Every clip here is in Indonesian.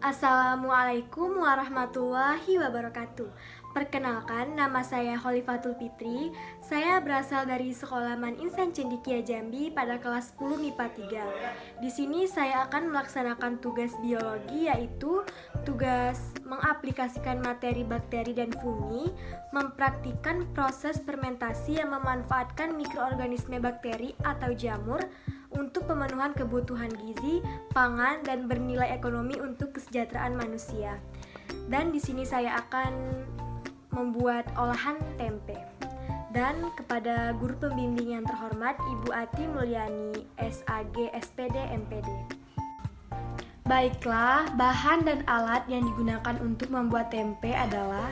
Assalamualaikum warahmatullahi wabarakatuh. Perkenalkan, nama saya Khalifatul Fitri. Saya berasal dari Sekolah Man Insan Cendikia Jambi pada kelas 10 MIPA 3. Di sini saya akan melaksanakan tugas biologi, yaitu tugas mengaplikasikan materi bakteri dan fungi, mempraktikkan proses fermentasi yang memanfaatkan mikroorganisme bakteri atau jamur untuk pemenuhan kebutuhan gizi, pangan, dan bernilai ekonomi untuk kesejahteraan manusia. Dan di sini saya akan membuat olahan tempe. Dan kepada guru pembimbing yang terhormat, Ibu Ati Mulyani, SAG, SPD, MPD. Baiklah, bahan dan alat yang digunakan untuk membuat tempe adalah: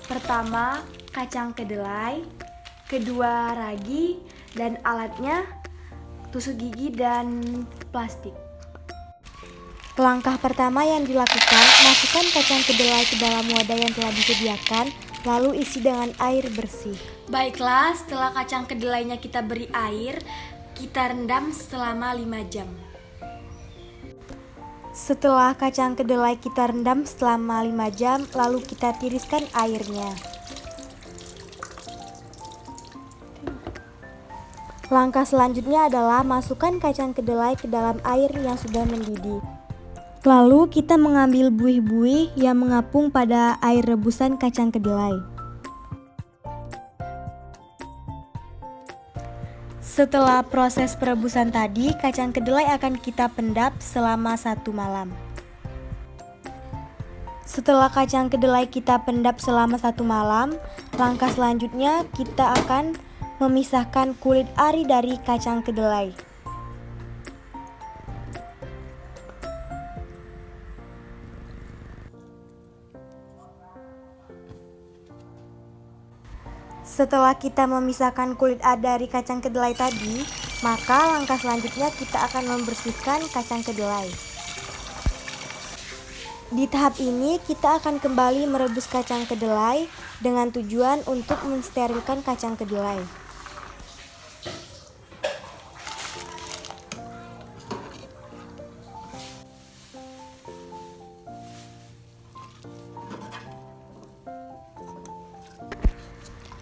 pertama, kacang kedelai, kedua, ragi, dan alatnya tusuk gigi dan plastik. Langkah pertama yang dilakukan, masukkan kacang kedelai ke dalam wadah yang telah disediakan, lalu isi dengan air bersih. Baiklah, setelah kacang kedelainya kita beri air, kita rendam selama 5 jam. Setelah kacang kedelai kita rendam selama 5 jam, lalu kita tiriskan airnya. Langkah selanjutnya adalah masukkan kacang kedelai ke dalam air yang sudah mendidih. Lalu kita mengambil buih-buih yang mengapung pada air rebusan kacang kedelai. Setelah proses perebusan tadi, kacang kedelai akan kita pendap selama 1 malam. Setelah kacang kedelai kita pendap selama 1 malam, langkah selanjutnya kita akan memisahkan kulit ari dari kacang kedelai. Setelah kita memisahkan kulit ari dari kacang kedelai tadi, maka langkah selanjutnya kita akan membersihkan kacang kedelai. Di tahap ini kita akan kembali merebus kacang kedelai dengan tujuan untuk mensterilkan kacang kedelai.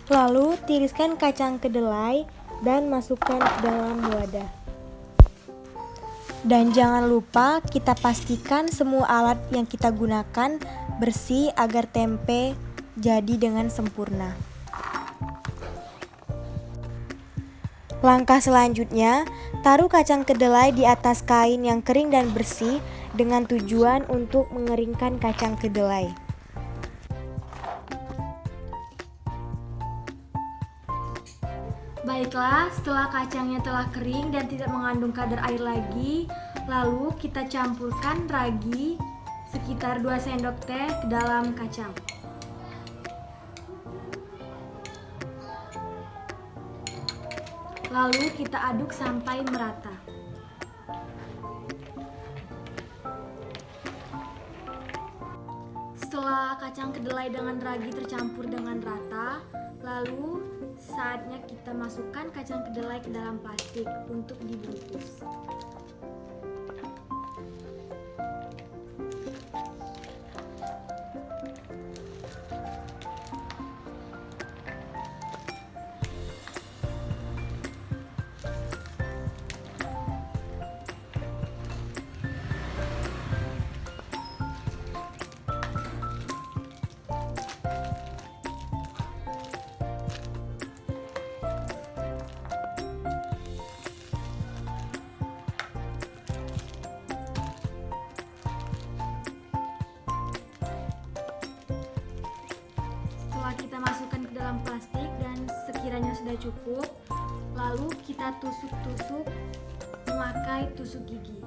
Lalu tiriskan kacang kedelai dan masukkan ke dalam wadah. Dan jangan lupa kita pastikan semua alat yang kita gunakan bersih agar tempe jadi dengan sempurna. Langkah selanjutnya, taruh kacang kedelai di atas kain yang kering dan bersih dengan tujuan untuk mengeringkan kacang kedelai. Baiklah, setelah kacangnya telah kering dan tidak mengandung kadar air lagi, lalu kita campurkan ragi sekitar 2 sendok teh ke dalam kacang. Lalu kita aduk sampai merata. Setelah kacang kedelai dengan ragi tercampur dengan rata, lalu saatnya kita masukkan kacang kedelai ke dalam plastik untuk dibungkus. Setelah kita masukkan ke dalam plastik dan sekiranya sudah cukup, lalu kita tusuk-tusuk memakai tusuk gigi.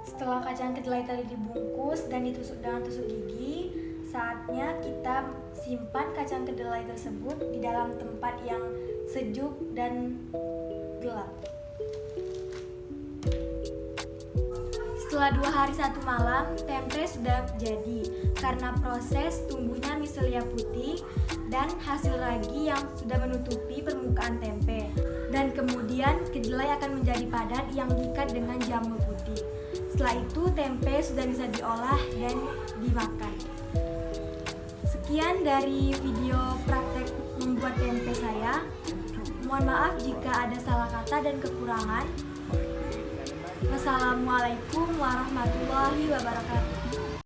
Setelah kacang kedelai tadi dibungkus dan ditusuk dengan tusuk gigi, saatnya kita simpan kacang kedelai tersebut di dalam tempat yang sejuk dan gelap. Setelah 2 hari 1 malam, tempe sudah jadi karena proses tumbuhnya miselia putih dan hasil ragi yang sudah menutupi permukaan tempe. Dan kemudian kedelai akan menjadi padat yang diikat dengan jamur putih. Setelah itu tempe sudah bisa diolah dan dimakan. Sekian dari video praktek membuat tempe saya. Mohon maaf jika ada salah kata dan kekurangan. Wassalamualaikum warahmatullahi wabarakatuh.